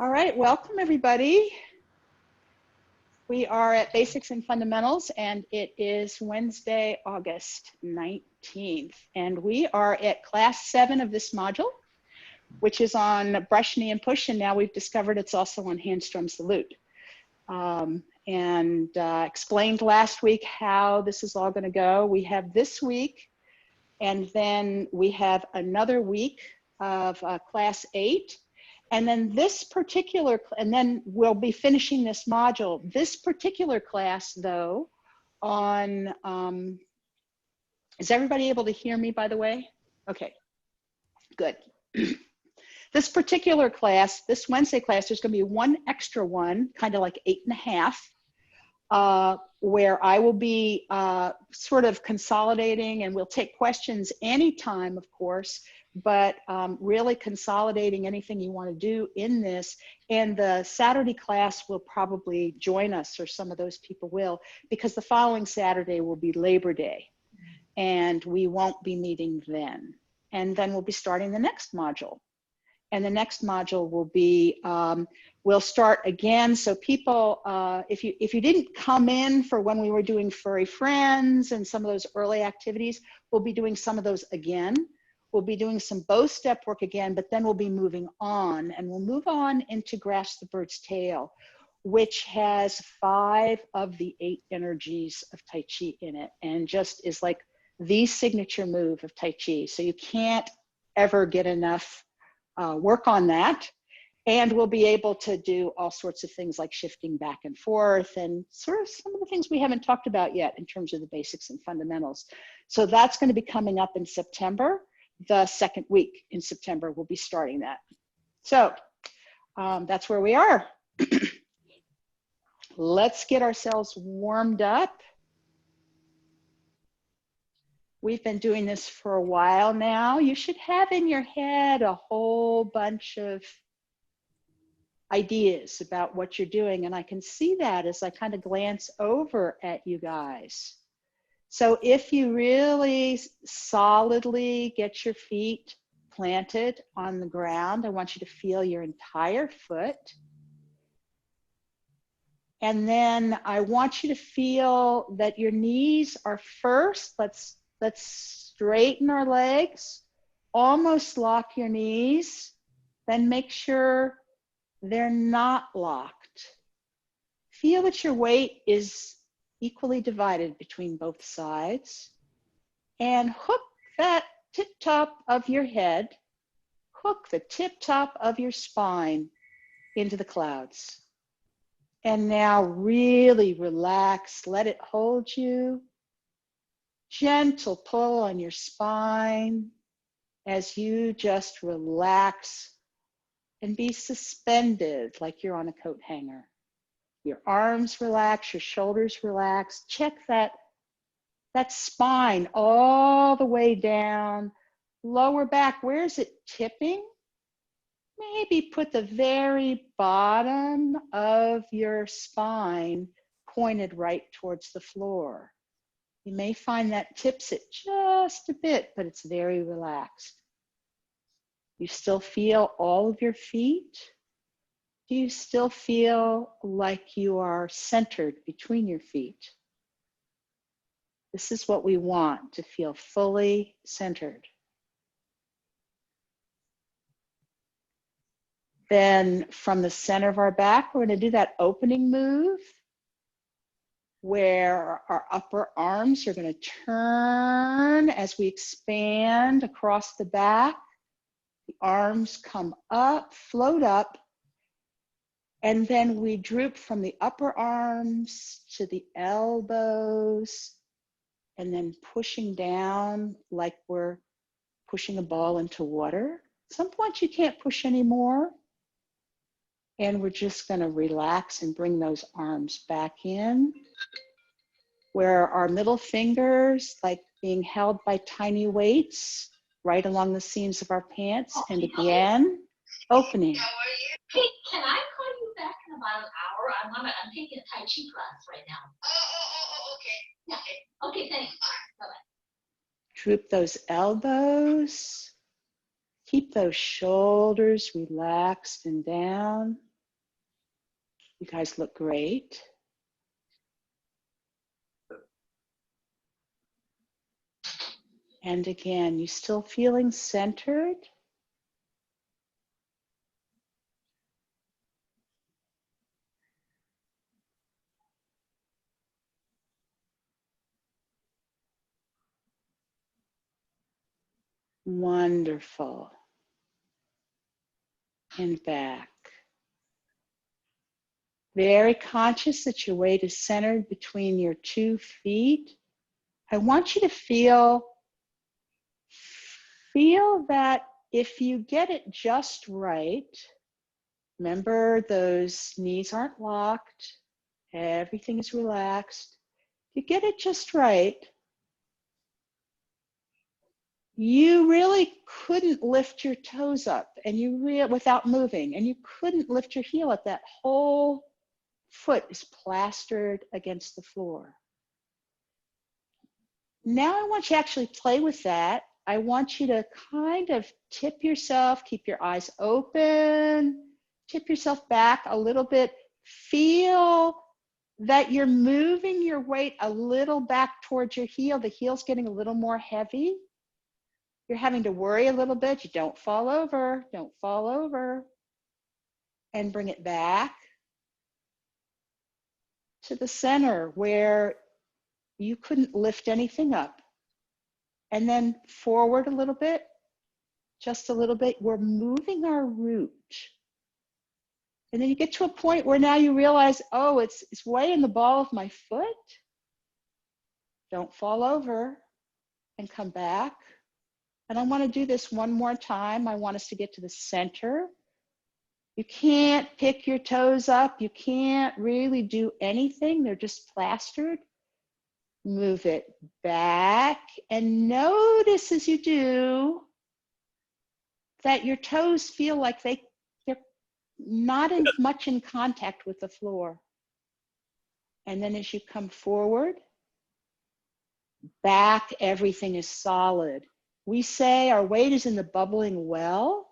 All right, welcome everybody. We are at Basics and Fundamentals, and it is Wednesday, August 19th. And we are at class 7 of this module, which is on brush, knee, and push. And now we've discovered it's also on hand, strum, salute. Explained last week how this is all going to go. We have this week, and then we have another week of class 8. And then this particular, and then we'll be finishing this module. This particular class, though, on, is everybody able to hear me, by the way? Okay, good. This particular class, this Wednesday class, there's going to be one extra one, kind of like 8.5, where I will be sort of consolidating, and we'll take questions anytime, of course, but really consolidating anything you want to do in this. And the Saturday class will probably join us, or some of those people will, because the following Saturday will be Labor Day, and we won't be meeting then. And then we'll be starting the next module. And the next module will be, we'll start again. So people, if you didn't come in for when we were doing Furry Friends and some of those early activities, we'll be doing some of those again. We'll be doing some bow step work again, but then we'll be moving on, and we'll move on into Grasp the Bird's Tail, which has 5 of the 8 energies of Tai Chi in it, and just is like the signature move of Tai Chi. So you can't ever get enough work on that. And we'll be able to do all sorts of things like shifting back and forth and sort of some of the things we haven't talked about yet in terms of the basics and fundamentals. So that's going to be coming up in September. The second week in September, we'll be starting that. So that's where we are. Let's get ourselves warmed up. We've been doing this for a while now. You should have in your head a whole bunch of ideas about what you're doing. And I can see that as I kind of glance over at you guys. So if you really solidly get your feet planted on the ground, I want you to feel your entire foot. And then I want you to feel that your knees are first. Let's straighten our legs, almost lock your knees, then make sure they're not locked. Feel that your weight is equally divided between both sides, and hook that tip top of your head, hook the tip top of your spine into the clouds. And now really relax, let it hold you. Gentle pull on your spine as you just relax and be suspended like you're on a coat hanger. Your arms relax, your shoulders relax. Check that spine all the way down. Lower back, where is it tipping? Maybe put the very bottom of your spine pointed right towards the floor. You may find that tips it just a bit, but it's very relaxed. You still feel all of your feet? Do you still feel like you are centered between your feet? This is what we want, to feel fully centered. Then from the center of our back, we're going to do that opening move where our upper arms are going to turn as we expand across the back. The arms come up, float up, and then we droop from the upper arms to the elbows, and then pushing down like we're pushing a ball into water. At some point you can't push anymore. And we're just going to relax and bring those arms back in, where our middle fingers, like being held by tiny weights, right along the seams of our pants. And again, opening. Hey, can I call you back in about an hour? I'm taking a Tai Chi class right now. Okay. Yeah. Okay, thanks. Bye-bye. Droop those elbows. Keep those shoulders relaxed and down. You guys look great. And again, you still feeling centered? Wonderful. And back. Very conscious that your weight is centered between your 2 feet. I want you to feel that if you get it just right, remember those knees aren't locked, everything is relaxed. If you get it just right, you really couldn't lift your toes up and without moving, and you couldn't lift your heel up. That whole foot is plastered against the floor. Now I want you to actually play with that. I want you to kind of tip yourself, keep your eyes open, tip yourself back a little bit. Feel that you're moving your weight a little back towards your heel. The heel's getting a little more heavy. You're having to worry a little bit. You don't fall over. Don't fall over. And bring it back to the center where you couldn't lift anything up. And then forward a little bit, just a little bit. We're moving our root. And then you get to a point where now you realize, oh, it's way in the ball of my foot. Don't fall over and come back. And I want to do this one more time. I want us to get to the center. You can't pick your toes up. You can't really do anything. They're just plastered. Move it back and notice as you do that your toes feel like they're not much in contact with the floor. And then as you come forward, back, everything is solid. We say our weight is in the bubbling well.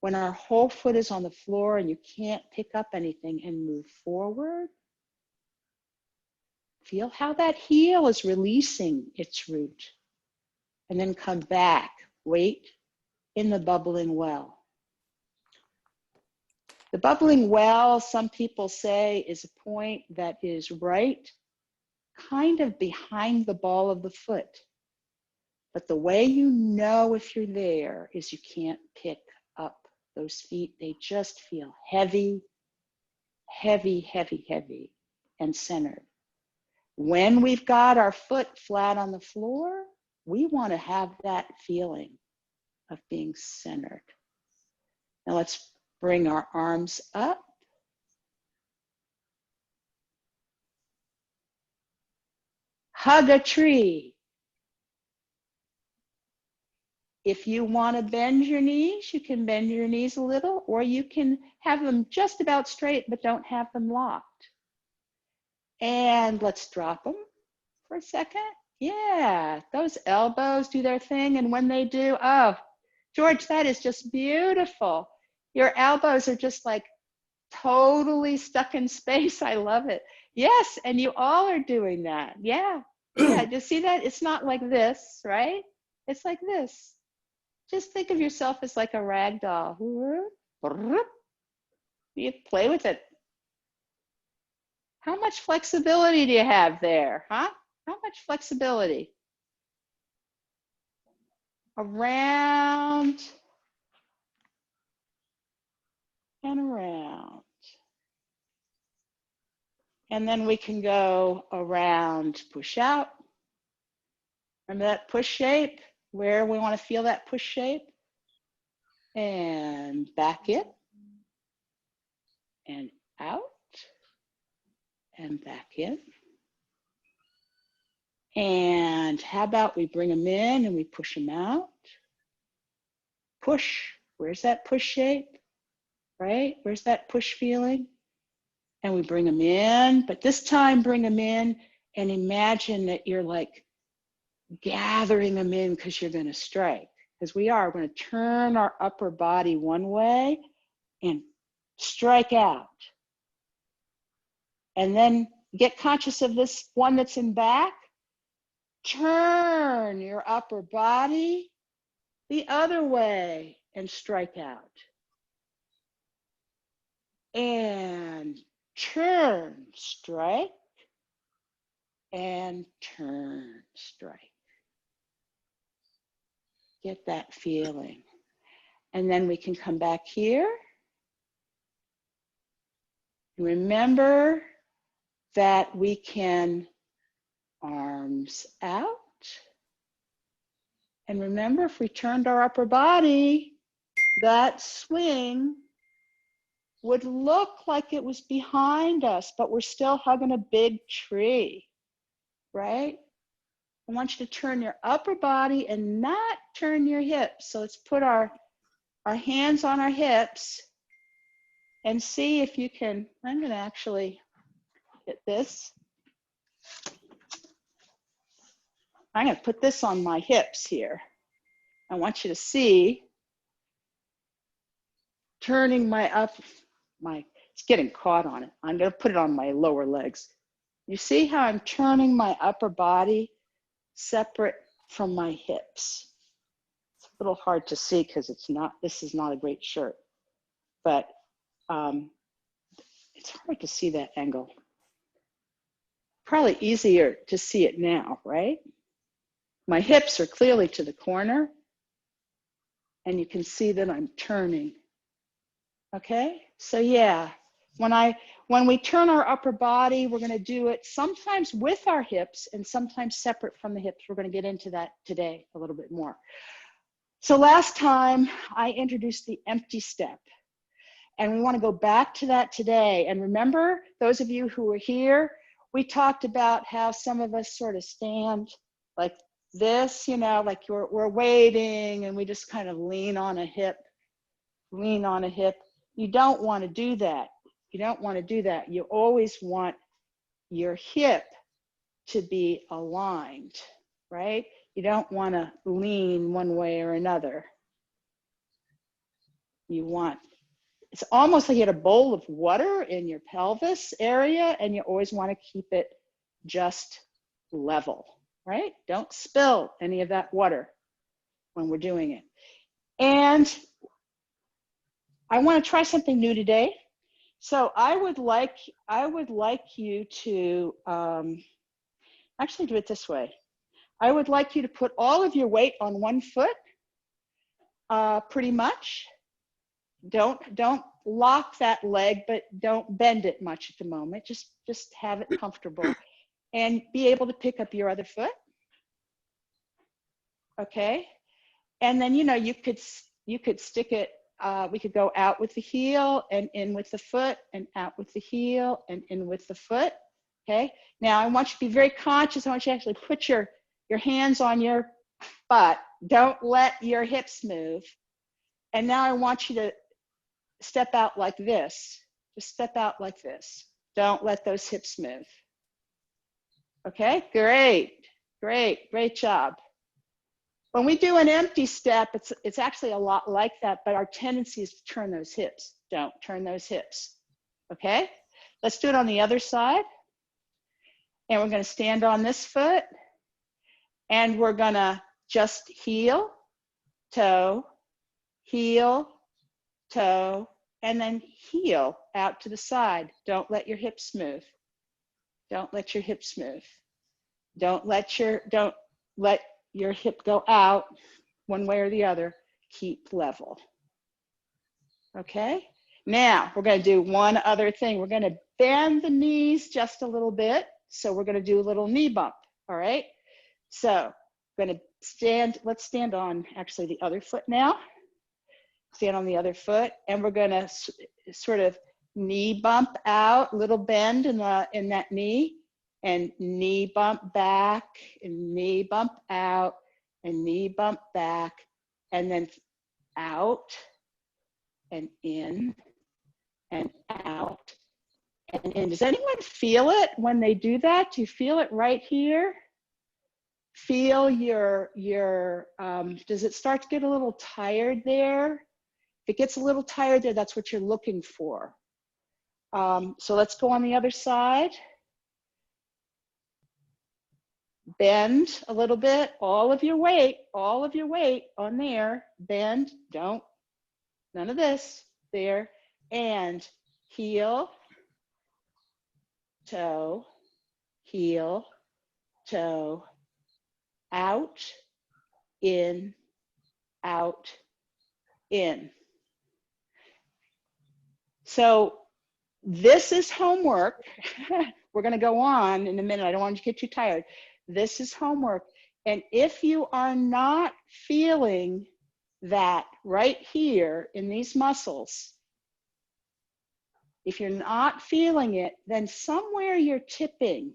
When our whole foot is on the floor and you can't pick up anything, and move forward. Feel how that heel is releasing its root. And then come back, weight in the bubbling well. The bubbling well, some people say, is a point that is right kind of behind the ball of the foot. But the way you know if you're there is you can't pick up those feet. They just feel heavy, heavy, heavy, heavy, and centered. When we've got our foot flat on the floor, we want to have that feeling of being centered. Now let's bring our arms up. Hug a tree. If you want to bend your knees, you can bend your knees a little, or you can have them just about straight, but don't have them locked. And let's drop them for a second. Yeah, those elbows do their thing, and when they do, oh, George, that is just beautiful. Your elbows are just like totally stuck in space. I love it. Yes, and you all are doing that. Yeah, yeah, do you see that? It's not like this, right? It's like this. Just think of yourself as like a rag doll. You play with it. How much flexibility do you have there, huh? How much flexibility? Around and around. And then we can go around, push out. Remember that push shape? Where we want to feel that push shape? And back in. And out. And back in. And how about we bring them in and we push them out? Push. Where's that push shape? Right? Where's that push feeling? And we bring them in, but this time bring them in and imagine that you're like gathering them in because you're going to strike. Because we are going to turn our upper body one way and strike out. And then get conscious of this one that's in back. Turn your upper body the other way and strike out. And turn, strike, and turn, strike. Get that feeling. And then we can come back here. Remember that we can arms out. And remember, if we turned our upper body, that swing would look like it was behind us, but we're still hugging a big tree, right? I want you to turn your upper body and not turn your hips. So let's put our hands on our hips and see if you can. I'm going to actually hit this. I'm going to put this on my hips here. I want you to see turning it's getting caught on it. I'm going to put it on my lower legs. You see how I'm turning my upper body separate from my hips? It's a little hard to see because this is not a great shirt, but it's hard to see that angle. Probably easier to see it now, right? My hips are clearly to the corner, and you can see that I'm turning. Okay, so yeah, when we turn our upper body, we're going to do it sometimes with our hips and sometimes separate from the hips. We're going to get into that today a little bit more. So last time I introduced the empty step, and we want to go back to that today. And remember, those of you who were here, we talked about how some of us sort of stand like this, you know, like we're waiting and we just kind of lean on a hip. You don't want to do that. You don't want to do that. You always want your hip to be aligned, right? You don't want to lean one way or another. It's almost like you had a bowl of water in your pelvis area, and you always want to keep it just level, right? Don't spill any of that water when we're doing it. And I want to try something new today. So I would like you to actually do it this way. I would like you to put all of your weight on one foot, pretty much. Don't lock that leg, but don't bend it much at the moment. Just have it comfortable, and be able to pick up your other foot. Okay, and then you could stick it. We could go out with the heel and in with the foot, and out with the heel and in with the foot. Okay, now I want you to be very conscious. I want you to actually put your hands on your butt. Don't let your hips move. And now I want you to step out like this. Just step out like this. Don't let those hips move. Okay, great job. When we do an empty step, it's actually a lot like that, but our tendency is to turn those hips. Don't turn those hips. Okay, let's do it on the other side. And we're going to stand on this foot, and we're going to just heel, toe, and then heel out to the side. Don't let your hips move. Don't let your hips move. Don't let your hip go out one way or the other. Keep level. Okay? Now, we're going to do one other thing. We're going to bend the knees just a little bit. So we're going to do a little knee bump. All right? So, I'm going to stand. Let's stand on actually the other foot now. Stand on the other foot, and we're going to sort of knee bump out, little bend in that knee, and knee bump back, and knee bump out, and knee bump back, and then out and in and out and in. Does anyone feel it when they do that? Do you feel it right here? Feel does it start to get a little tired there? If it gets a little tired there, that's what you're looking for. So let's go on the other side. Bend a little bit, all of your weight on there. Bend, don't, none of this, there. And heel, toe, heel, toe, out, in, out, in. So this is homework. We're going to go on in a minute. I don't want you to get too tired. This is homework. And if you are not feeling that right here in these muscles, if you're not feeling it, then somewhere you're tipping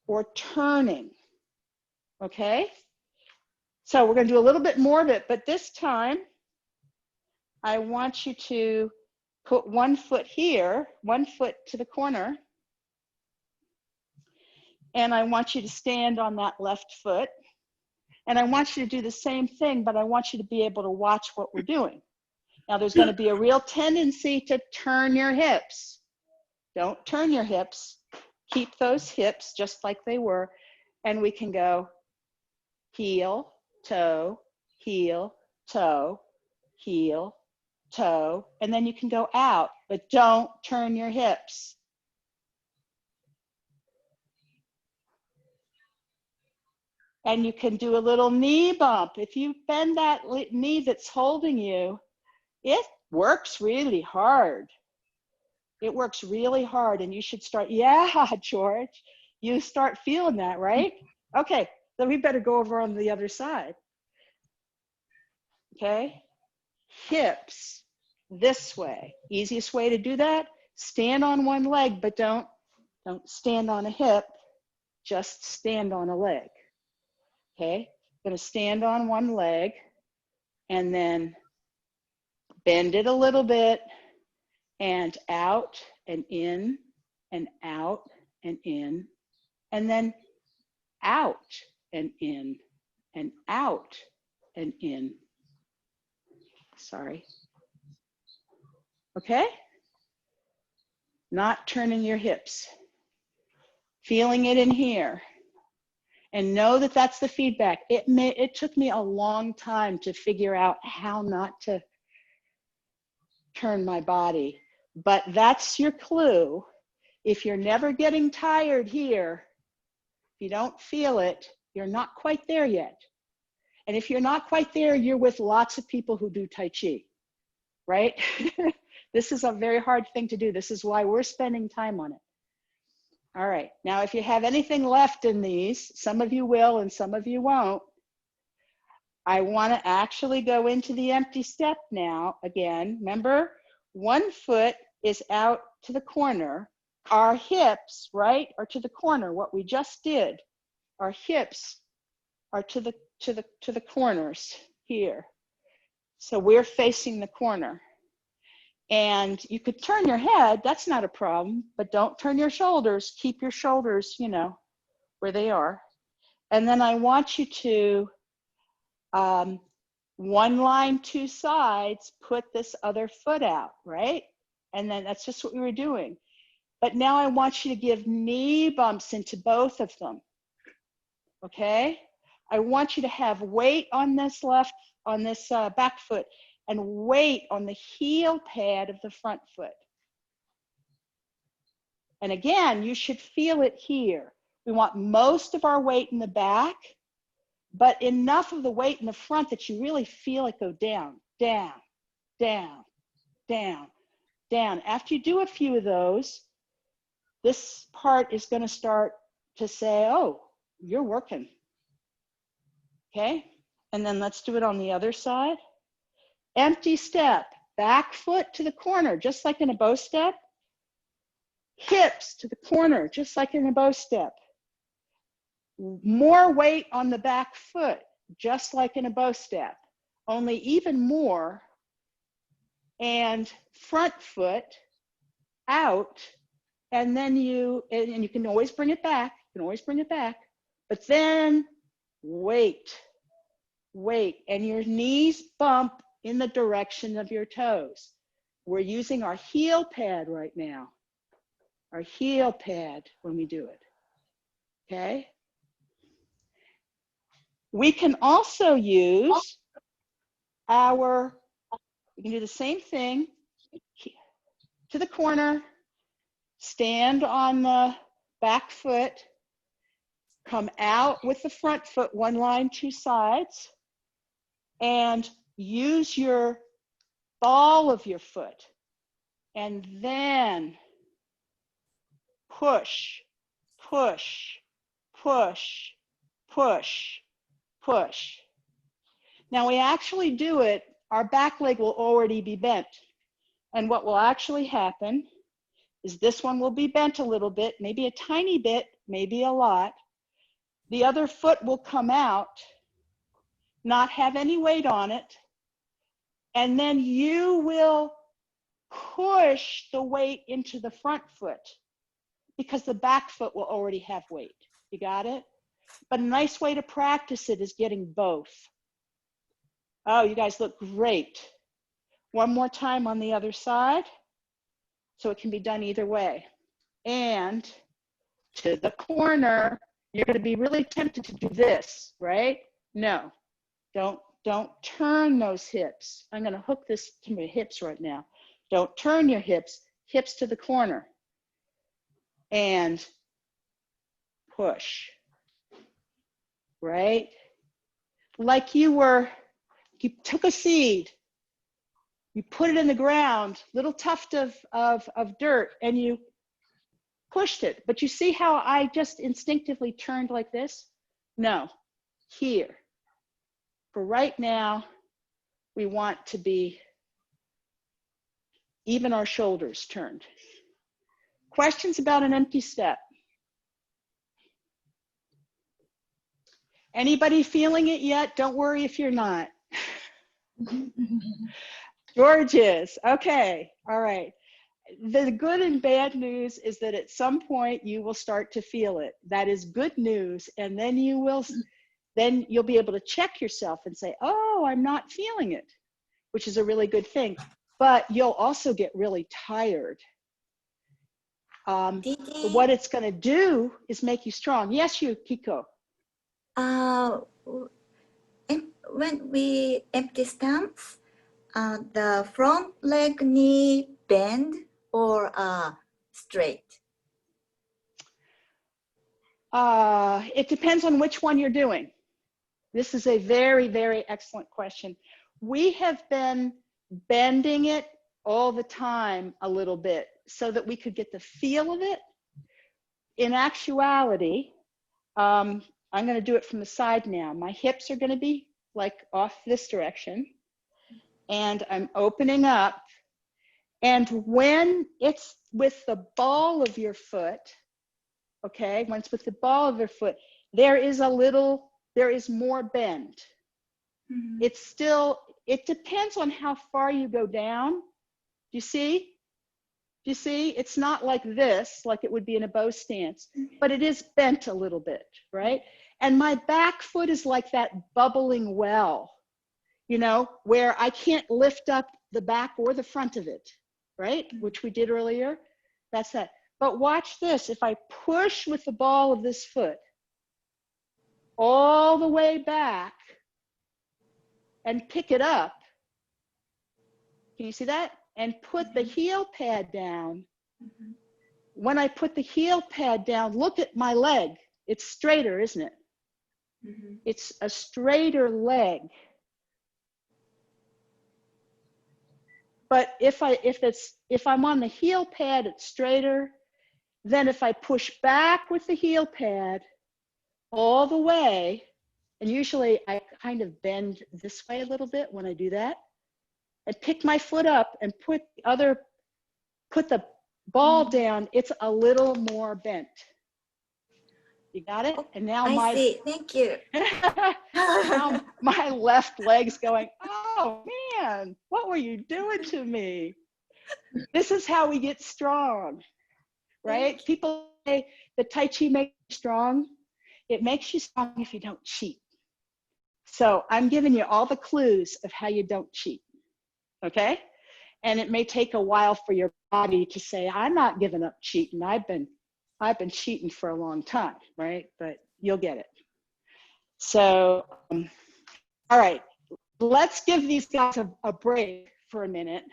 or turning, okay? So we're going to do a little bit more of it, but this time I want you to put one foot here, one foot to the corner, and I want you to stand on that left foot. And I want you to do the same thing, but I want you to be able to watch what we're doing. Now there's going to be a real tendency to turn your hips. Don't turn your hips. Keep those hips just like they were. And we can go heel, toe, heel, toe, heel, toe. And then you can go out, but don't turn your hips. And you can do a little knee bump. If you bend that knee that's holding you, it works really hard. It works really hard, and you should start, yeah, George, you start feeling that, right? Okay, then we better go over on the other side. Okay, hips this way. Easiest way to do that, stand on one leg, but don't stand on a hip, just stand on a leg. Okay, I'm gonna stand on one leg and then bend it a little bit and out and in and out and in, and then out and in and out and in. Sorry. Okay? Not turning your hips. Feeling it in here. And know that that's the feedback. It took me a long time to figure out how not to turn my body. But that's your clue. If you're never getting tired here, if you don't feel it, you're not quite there yet. And if you're not quite there, you're with lots of people who do Tai Chi, right? This is a very hard thing to do. This is why we're spending time on it. All right, now if you have anything left in these, some of you will and some of you won't, I want to actually go into the empty step now again. Remember, one foot is out to the corner. Our hips, right, are to the corner. What we just did, our hips are to the corners here. So we're facing the corner. And you could turn your head, that's not a problem, but don't turn your shoulders. Keep your shoulders, you know, where they are. And then I want you to, one line, two sides, put this other foot out, right? And then that's just what we were doing. But now I want you to give knee bumps into both of them, okay? I want you to have weight on this back foot and weight on the heel pad of the front foot. And again, you should feel it here. We want most of our weight in the back, but enough of the weight in the front that you really feel it go down, down, down, down, down. After you do a few of those, this part is going to start to say, oh, you're working. Okay? And then let's do it on the other side. Empty step, back foot to the corner, just like in a bow step. Hips to the corner, just like in a bow step. More weight on the back foot, just like in a bow step, only even more. And front foot out, and then you can always bring it back. You can always bring it back, but then weight, and your knees bump in the direction of your toes. we're using our heel pad right now. Our heel pad when we do it, okay? We can also use we can do the same thing, to the corner, stand on the back foot, come out with the front foot, one line, two sides, and use your ball of your foot, and then push, push, push, push, push. Now we actually do it, our back leg will already be bent. And what will actually happen is this one will be bent a little bit, maybe a tiny bit, maybe a lot. The other foot will come out, not have any weight on it, and then you will push the weight into the front foot because the back foot will already have weight. You got it? But a nice way to practice it is getting both. Oh, you guys look great. One more time on the other side, so it can be done either way. And to the corner, you're going to be really tempted to do this, right? No, don't turn those hips. I'm going to hook this to my hips right now. Don't turn your hips, hips to the corner. And push, right? Like you took a seed, you put it in the ground, little tuft of dirt, and you pushed it. But you see how I just instinctively turned like this? No, here. For right now, we want to be even our shoulders turned. Questions about an empty step? Anybody feeling it yet? Don't worry if you're not. George is. Okay. All right. The good and bad news is that at some point you will start to feel it. That is good news. And then you'll be able to check yourself and say, oh, I'm not feeling it, which is a really good thing. But you'll also get really tired. What it's going to do is make you strong. Yes, you, Kiko. When we empty stance, the front leg knee bend or straight? It depends on which one you're doing. This is a very, very excellent question. We have been bending it all the time a little bit so that we could get the feel of it. In actuality, I'm going to do it from the side now. My hips are going to be like off this direction, and I'm opening up. And when it's with the ball of your foot, okay, when it's with the ball of your foot, there is more bend. Mm-hmm. It depends on how far you go down. Do you see? Do you see? It's not like this, like it would be in a bow stance, but it is bent a little bit, right? And my back foot is like that bubbling well, you know, where I can't lift up the back or the front of it, right? Which we did earlier. That's that. But watch this. If I push with the ball of this foot all the way back and pick it up, can you see that? And put the heel pad down. Mm-hmm. When I put the heel pad down, look at my leg. It's straighter, isn't it? Mm-hmm. It's a straighter leg. But if I'm on the heel pad, it's straighter. Then if I push back with the heel pad all the way, and usually I kind of bend this way a little bit when I do that, and pick my foot up and put the ball down, it's a little more bent. You got it? And now I see. Thank you. Now my left leg's going, oh man, what were you doing to me? This is how we get strong, right? People say the Tai Chi makes you strong. It makes you strong if you don't cheat. So I'm giving you all the clues of how you don't cheat, okay? And it may take a while for your body to say, I'm not giving up cheating. I've been cheating for a long time, right? But you'll get it. So, all right, let's give these guys a break for a minute.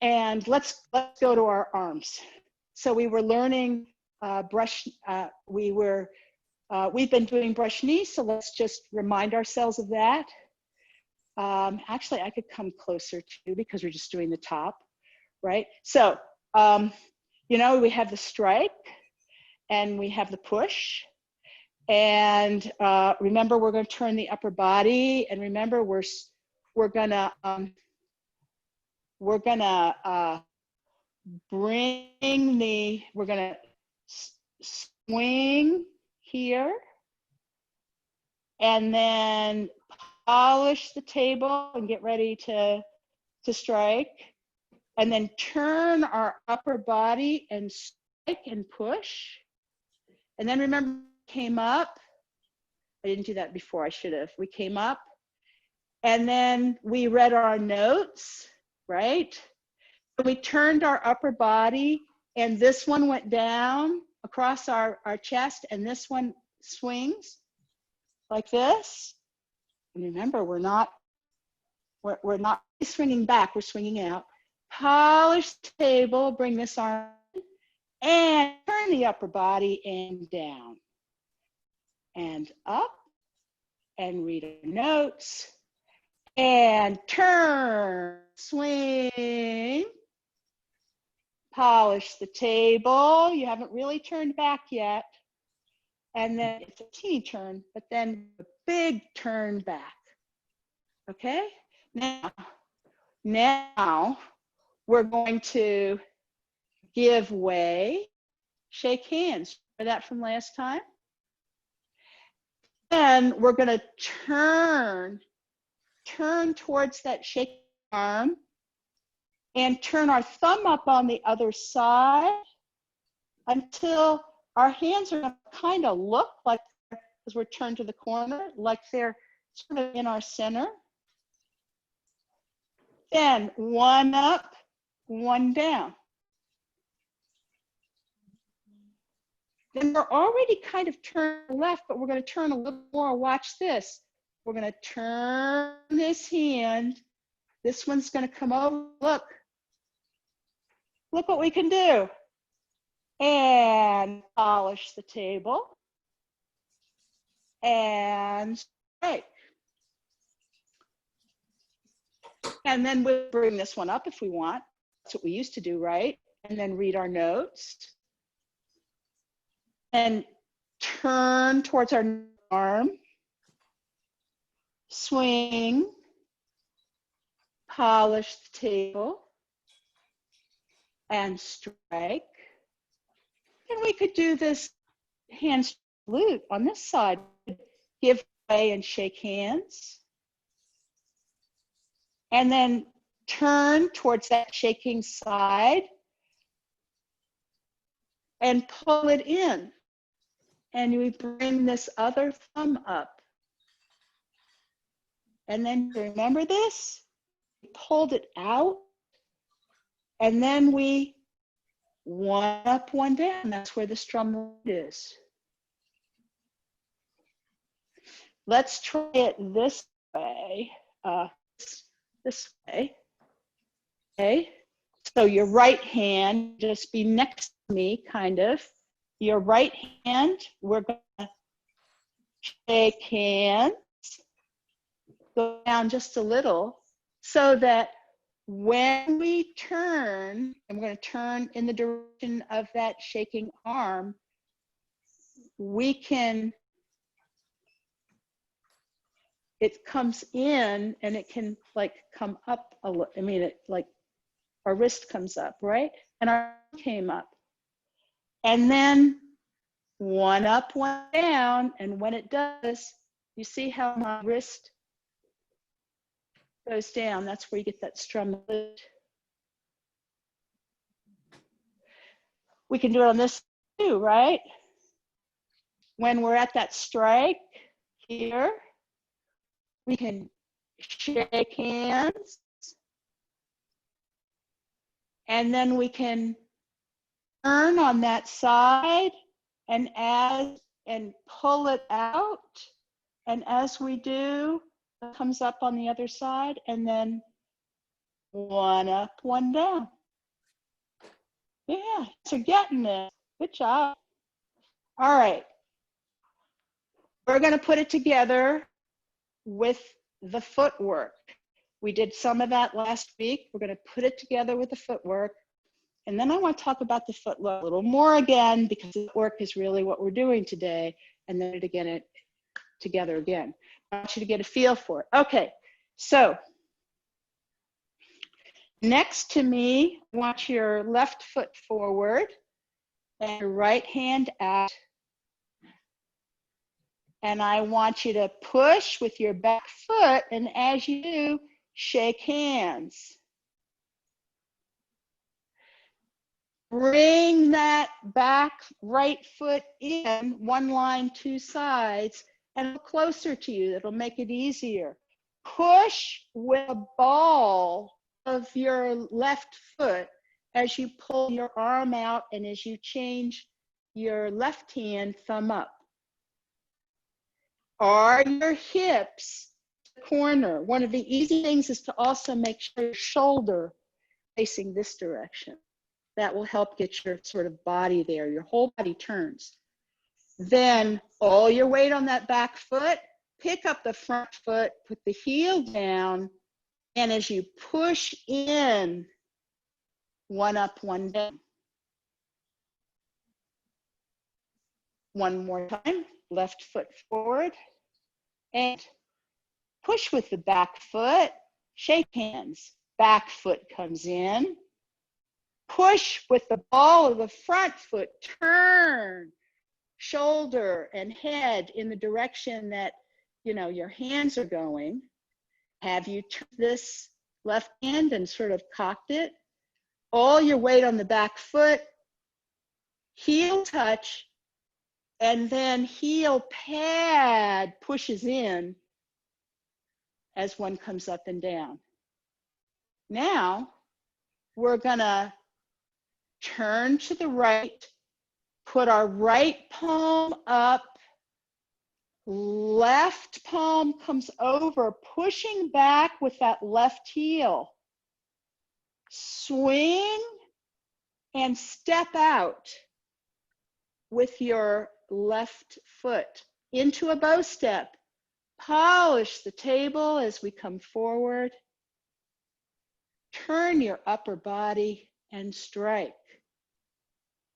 And let's go to our arms. So we were learning we've been doing brush knees, so let's just remind ourselves of that. Actually, I could come closer too because we're just doing the top, right? So, you know, we have the strike and we have the push. And remember, we're going to turn the upper body. And remember, we're gonna swing here, and then polish the table and get ready to strike, and then turn our upper body and strike and push. And then remember, came up. I didn't do that before, I should have. We came up, and then we read our notes, right? We turned our upper body, and this one went down across our chest, and this one swings like this. And remember, we're not swinging back, we're swinging out. Polish the table, bring this arm, and turn the upper body and down. And up, and read our notes, and turn, swing, polish the table. You haven't really turned back yet. And then it's a teeny turn, but then a big turn back. Okay? Now we're going to give way, shake hands. Remember that from last time? Then we're going to turn towards that shaking arm and turn our thumb up on the other side until our hands are going to kind of look like, as we're turned to the corner, like they're sort of in our center. Then one up, one down. Then we're already kind of turned left, but we're going to turn a little more. Watch this. We're going to turn this hand. This one's going to come over. Look what we can do. And polish the table. And strike. And then we'll bring this one up if we want. That's what we used to do, right? And then read our notes. And turn towards our arm. Swing. Polish the table. And strike. And we could do this hand salute on this side. Give way and shake hands. And then turn towards that shaking side and pull it in. And we bring this other thumb up. And then remember this? We pulled it out. And then we one up, one down. That's where the strum is. Let's try it this way. This way. Okay. So your right hand, just be next to me, kind of. Your right hand, we're going to shake hands, go down just a little, so that when we turn, and we're going to turn in the direction of that shaking arm, we can, it comes in and it can like come up a little. I mean, it like our wrist comes up, right? And our arm came up. And then one up, one down. And when it does, you see how my wrist goes down. That's where you get that strum. We can do it on this too, right? When we're at that strike here, we can shake hands And then we can turn on that side and pull it out. And as we do, it comes up on the other side, and then one up, one down. Yeah, so getting it. Good job. All right. We're going to put it together with the footwork. We did some of that last week. We're going to put it together with the footwork. And then I want to talk about the footwork a little more again, because the footwork is really what we're doing today. And then it together again. I want you to get a feel for it. Okay, so next to me, want your left foot forward and your right hand out. And I want you to push with your back foot, and as you do, shake hands. Bring that back right foot in, one line, two sides, and closer to you. That'll make it easier. Push with a ball of your left foot as you pull your arm out and as you change your left hand thumb up. Are your hips the corner? One of the easy things is to also make sure your shoulder facing this direction. That will help get your sort of body there. Your whole body turns. Then all your weight on that back foot, pick up the front foot, put the heel down, and as you push in, one up, one down. One more time, left foot forward, and push with the back foot, shake hands. Back foot comes in. Push with the ball of the front foot, turn shoulder and head in the direction that, your hands are going. Have you turned this left hand and sort of cocked it? All your weight on the back foot, heel touch, and then heel pad pushes in as one comes up and down. Now, we're gonna turn to the right, put our right palm up, left palm comes over, pushing back with that left heel. Swing and step out with your left foot into a bow step. Polish the table as we come forward. Turn your upper body and strike.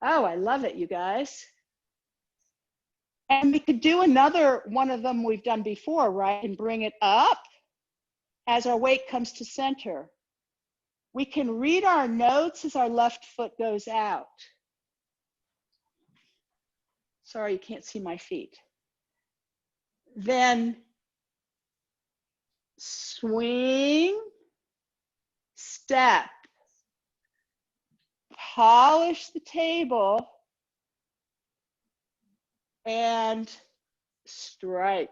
Oh, I love it, you guys. And we could do another one of them we've done before, right? And bring it up as our weight comes to center. We can read our notes as our left foot goes out. Sorry, you can't see my feet. Then swing, step, polish the table, and strike.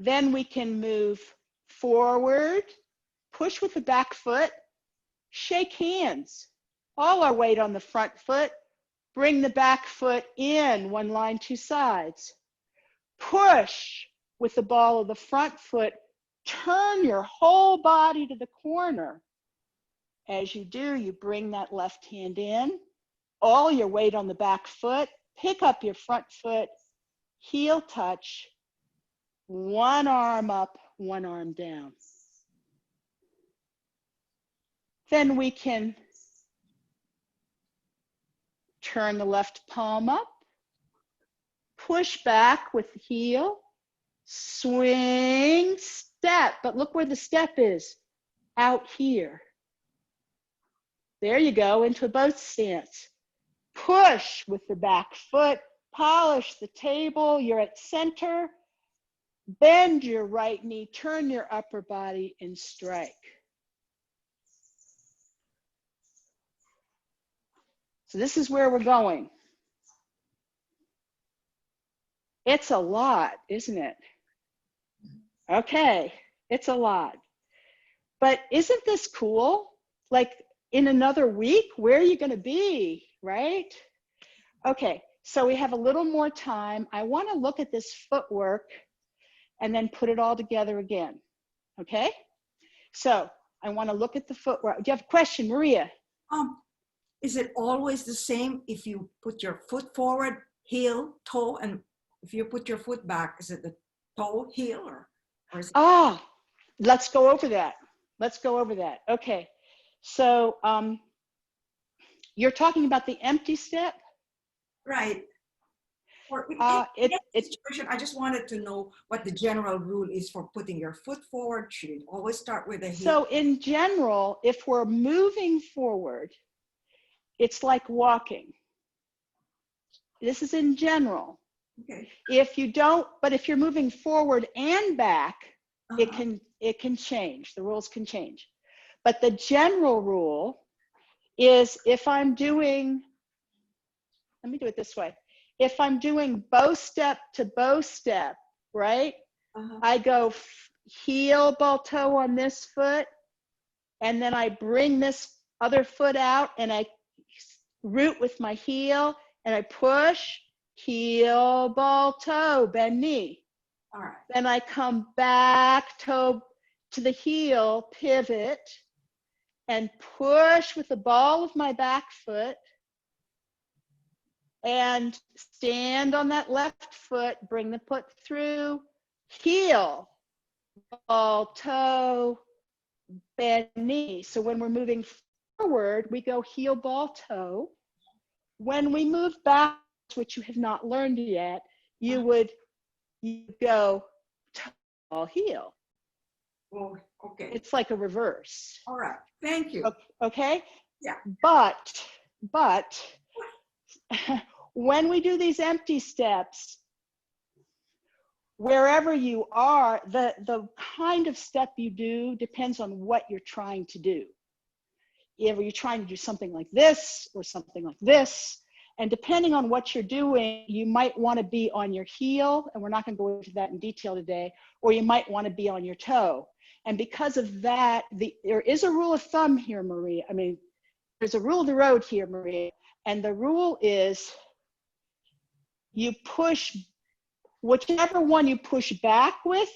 Then we can move forward, push with the back foot, shake hands. All our weight on the front foot, bring the back foot in, one line, two sides. Push with the ball of the front foot, turn your whole body to the corner. As you do, you bring that left hand in, all your weight on the back foot, pick up your front foot, heel touch, one arm up, one arm down. Then we can turn the left palm up, push back with the heel, swing, step, but look where the step is, out here. There you go, into a bow stance. Push with the back foot, polish the table, you're at center, bend your right knee, turn your upper body and strike. So this is where we're going. It's a lot, isn't it? Okay, it's a lot. But isn't this cool? Like in another week, where are you going to be, right? Okay, so we have a little more time. I want to look at this footwork and then put it all together again, okay? So I want to look at the footwork. Do you have a question, Maria? Is it always the same if you put your foot forward, heel, toe, and if you put your foot back, is it the toe, heel, or is it? Let's go over that. Let's go over that. Okay, so you're talking about the empty step? Right. Or It situation, I just wanted to know what the general rule is for putting your foot forward. Should it always start with the heel? So in general, if we're moving forward, it's like walking. This is in general. Okay. If you don't, but if you're moving forward and back, it can change. The rules can change. But the general rule is if I'm doing, let me do it this way. If I'm doing bow step to bow step, right? I go heel, ball, toe on this foot, and then I bring this other foot out and I root with my heel and I push, heel, ball, toe, bend knee. All right. Then I come back toe to the heel, pivot, and push with the ball of my back foot and stand on that left foot, bring the foot through, heel, ball, toe, bend knee. So when we're moving forward, we go heel, ball, toe. When we move back, which you have not learned yet, you go toe, ball, heel. Oh, okay. It's like a reverse. All right. Thank you. Okay? Yeah. But when we do these empty steps, wherever you are, the kind of step you do depends on what you're trying to do. If you're trying to do something like this or something like this, and depending on what you're doing, you might want to be on your heel, and we're not going to go into that in detail today, or you might want to be on your toe. And because of that, there is a rule of thumb here, Maria. I mean, there's a rule of the road here, Maria. And the rule is you push, whichever one you push back with,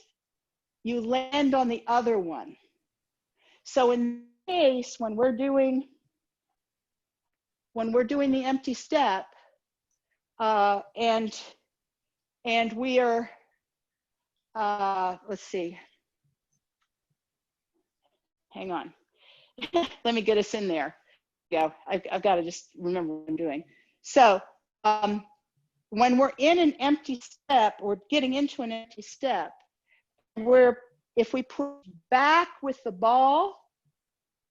you land on the other one. So in this case, when we're doing the empty step, and we are, let's see, hang on. Let me get us in there. Yeah, I've got to just remember what I'm doing. So when we're in an empty step or getting into an empty step, if we push back with the ball,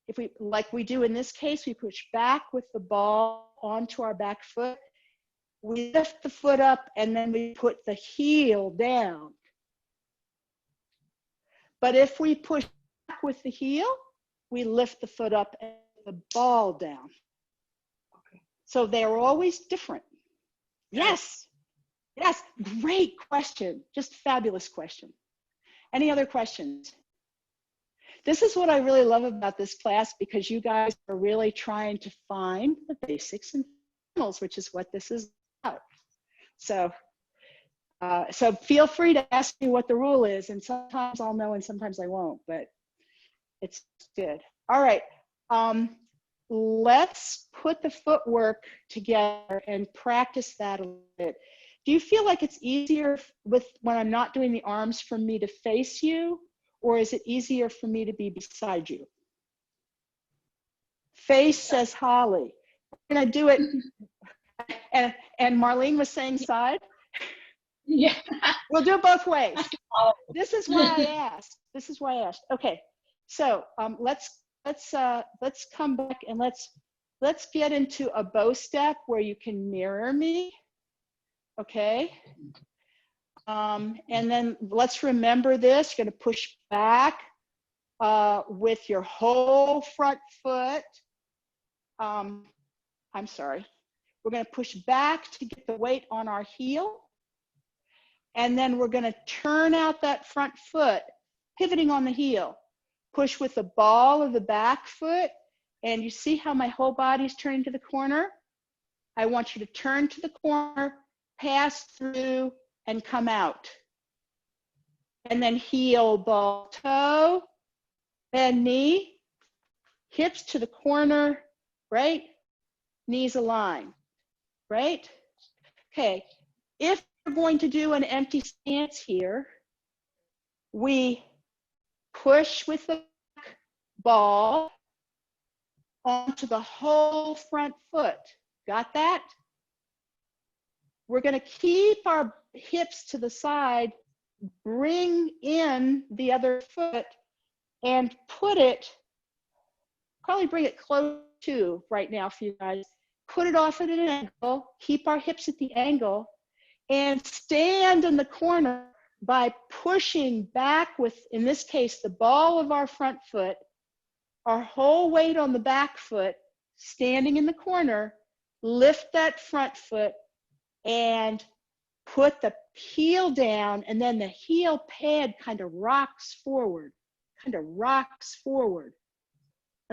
if we, like we do in this case, we push back with the ball onto our back foot, we lift the foot up and then we put the heel down. But if we push back with the heel, we lift the foot up and the ball down. Okay. So they're always different. Yes. Yes. Great question. Just fabulous question. Any other questions? This is what I really love about this class, because you guys are really trying to find the basics and fundamentals, which is what this is about. So, so feel free to ask me what the rule is, and sometimes I'll know and sometimes I won't, but it's good. All right, let's put the footwork together and practice that a little bit. Do you feel like it's easier when I'm not doing the arms for me to face you, or is it easier for me to be beside you? Face, says Holly. We're gonna do it, and Marlene was saying side? Yeah. We'll do it both ways. This is why I asked. This is why I asked. Okay, so let's come back and let's get into a bow step where you can mirror me. Okay. And then let's remember this. You're going to push back with your whole front foot. I'm sorry. We're going to push back to get the weight on our heel. And then we're going to turn out that front foot, pivoting on the heel. push with the ball of the back foot. And you see how my whole body's turning to the corner? I want you to turn to the corner, pass through, and come out. And then heel, ball, toe, bend knee, hips to the corner, right? Knees align, right? Okay, if we're going to do an empty stance here, we push with the ball onto the whole front foot. Got that? We're going to keep our hips to the side, bring in the other foot, and put it, probably bring it close to right now for you guys. Put it off at an angle, keep our hips at the angle, and stand in the corner by pushing back with, in this case, the ball of our front foot, our whole weight on the back foot, standing in the corner, lift that front foot and put the heel down, and then the heel pad kind of rocks forward, And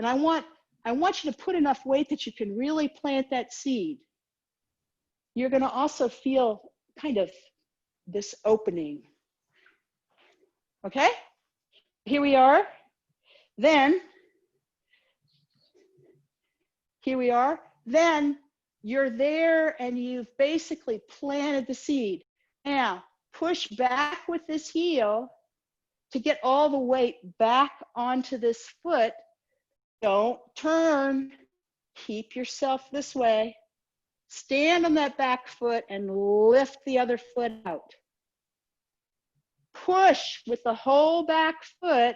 I want you to put enough weight that you can really plant that seed. You're going to also feel kind of this opening. Okay? Here we are. Then, here we are. Then you're there and you've basically planted the seed. Now, push back with this heel to get all the weight back onto this foot. Don't turn. Keep yourself this way. Stand on that back foot and lift the other foot out. Push with the whole back foot.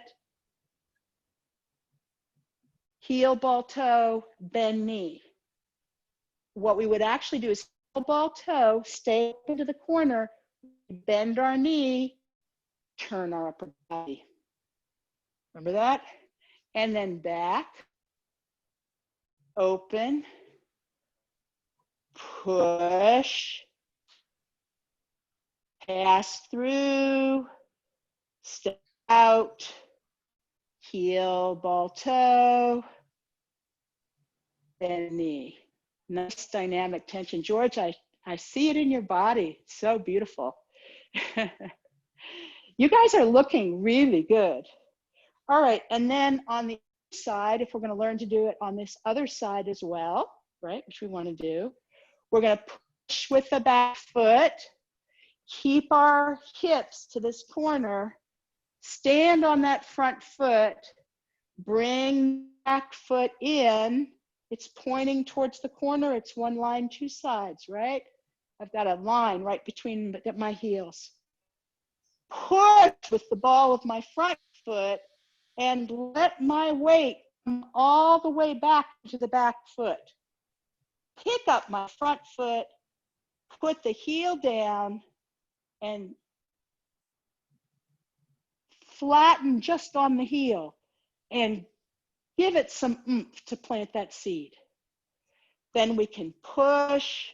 Heel, ball, toe, bend knee. What we would actually do is heel, ball, toe, stay into the corner, bend our knee, turn our upper body. Remember that? And then back, open, push, pass through, step out, heel, ball, toe, bend knee. Nice dynamic tension. George, I see it in your body. It's so beautiful. You guys are looking really good. All right, and then on the side, if we're going to learn to do it on this other side as well, right, which we want to do, we're going to push with the back foot, keep our hips to this corner, stand on that front foot, bring back foot in. It's pointing towards the corner. It's one line, two sides, right? I've got a line right between my heels. Push with the ball of my front foot and let my weight come all the way back to the back foot. Pick up my front foot, put the heel down, and flatten just on the heel and give it some oomph to plant that seed. Then we can push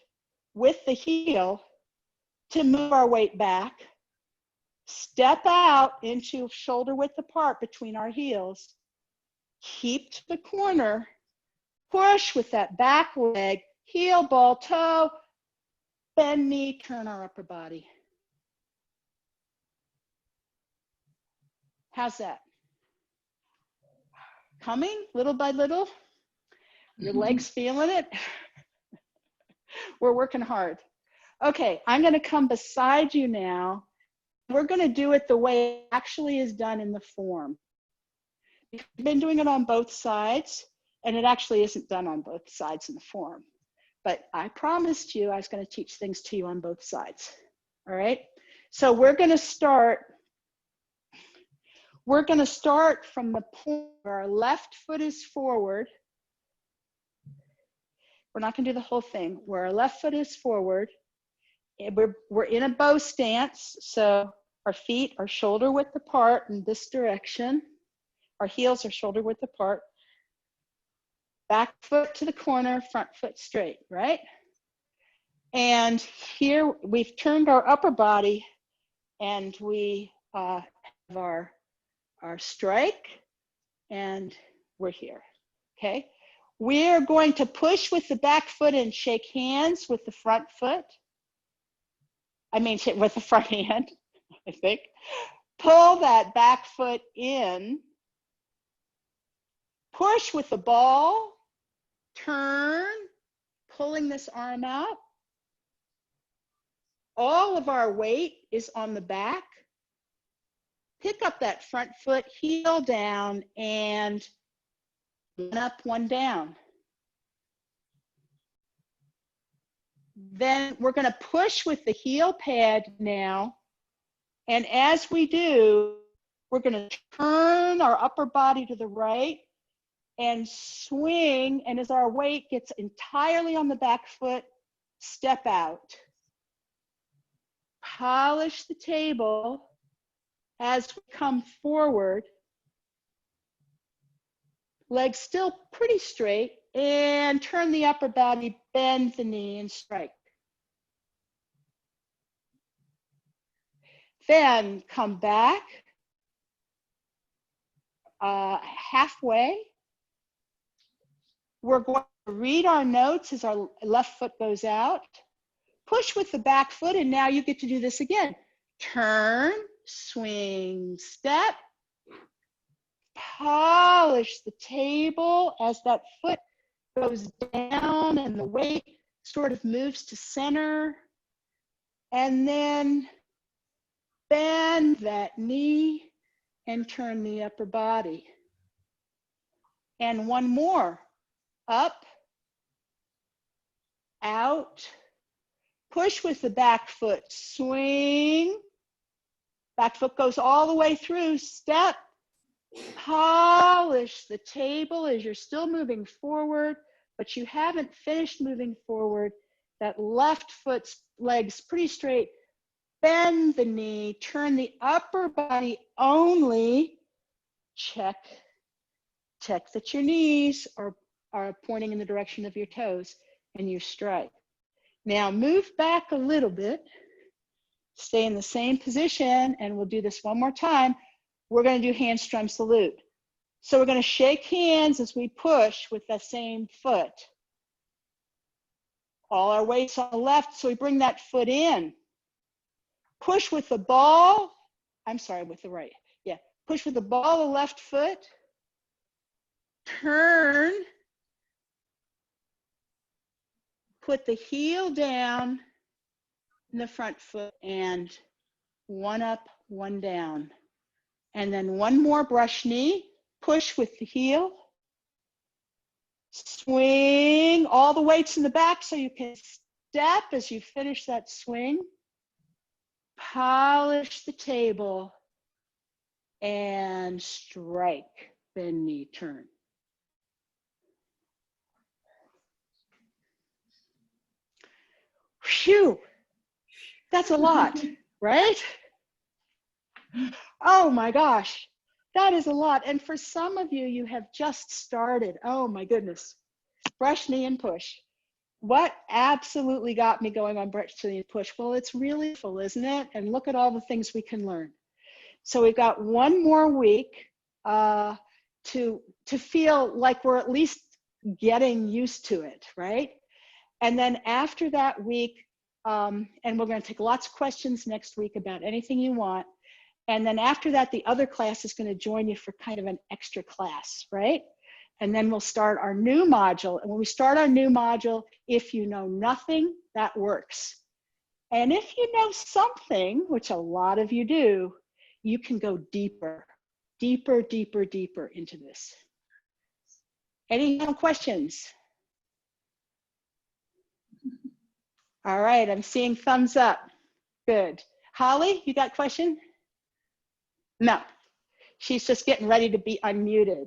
with the heel to move our weight back, step out into shoulder width apart between our heels, keep to the corner, push with that back leg, heel, ball, toe, bend knee, turn our upper body. How's that? Coming little by little? Your legs feeling it? We're working hard. Okay, I'm going to come beside you now. We're going to do it the way it actually is done in the form. We've been doing it on both sides, and it actually isn't done on both sides in the form. But I promised you I was going to teach things to you on both sides. All right? So we're going to start from the point where our left foot is forward. We're not going to do the whole thing. Where our left foot is forward, we're in a bow stance, so our feet are shoulder width apart in this direction. Our heels are shoulder width apart. Back foot to the corner, front foot straight, right? And here we've turned our upper body, and we have our strike, and we're here, okay? We're going to push with the back foot and shake hands with the front foot. I mean, with the front hand, I think. Pull that back foot in. Push with the ball. Turn, pulling this arm out. All of our weight is on the back. Pick up that front foot, heel down, and one up, one down. Then we're going to push with the heel pad now. And as we do, we're going to turn our upper body to the right and swing. And as our weight gets entirely on the back foot, step out. Polish the table as we come forward. Legs still pretty straight, and turn the upper body, bend the knee, and strike. Then come back halfway. We're going to read our notes as our left foot goes out. Push with the back foot, and now you get to do this again. Turn, swing, step. Polish the table as that foot goes down and the weight sort of moves to center. And then bend that knee and turn the upper body. And one more. Up, out. Push with the back foot. Swing. Back foot goes all the way through. Step. Polish the table as you're still moving forward, but you haven't finished moving forward. That left foot's legs pretty straight. Bend the knee, turn the upper body only. Check that your knees are pointing in the direction of your toes, and you strike. Now move back a little bit. Stay in the same position, and we'll do this one more time. We're going to do hand strum salute. So we're going to shake hands as we push with the same foot. All our weight's on the left, so we bring that foot in. Push with the ball. I'm sorry, with the right. Yeah, push with the ball, the left foot. Turn. Put the heel down in the front foot, and one up, one down. And then one more brush knee, push with the heel. Swing, all the weights in the back so you can step as you finish that swing. Polish the table and strike, bend knee, turn. Phew, that's a lot, right? Oh my gosh, that is a lot. And for some of you, you have just started. Oh my goodness. Brush knee and push. What absolutely got me going on brush knee and push? Well, it's really full, isn't it? And look at all the things we can learn. So we've got one more week to feel like we're at least getting used to it, right? And then after that week, and we're going to take lots of questions next week about anything you want. And then after that, the other class is going to join you for kind of an extra class, right? And then we'll start our new module. And when we start our new module, if you know nothing, that works. And if you know something, which a lot of you do, you can go deeper, deeper, deeper, deeper into this. Any questions? All right, I'm seeing thumbs up. Good. Holly, you got a question? No, she's just getting ready to be unmuted.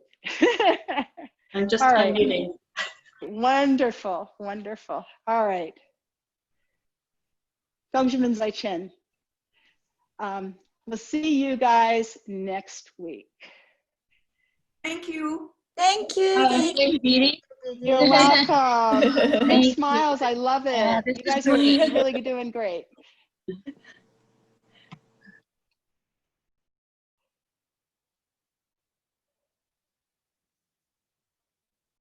I'm just All right. unmuting. Wonderful, wonderful. All right. 同学们再见. We'll see you guys next week. Thank you. Thank you. Thank you, Dee. You're welcome. Big Thank you. smiles, I love it. Yeah, this You is guys are great. really doing great.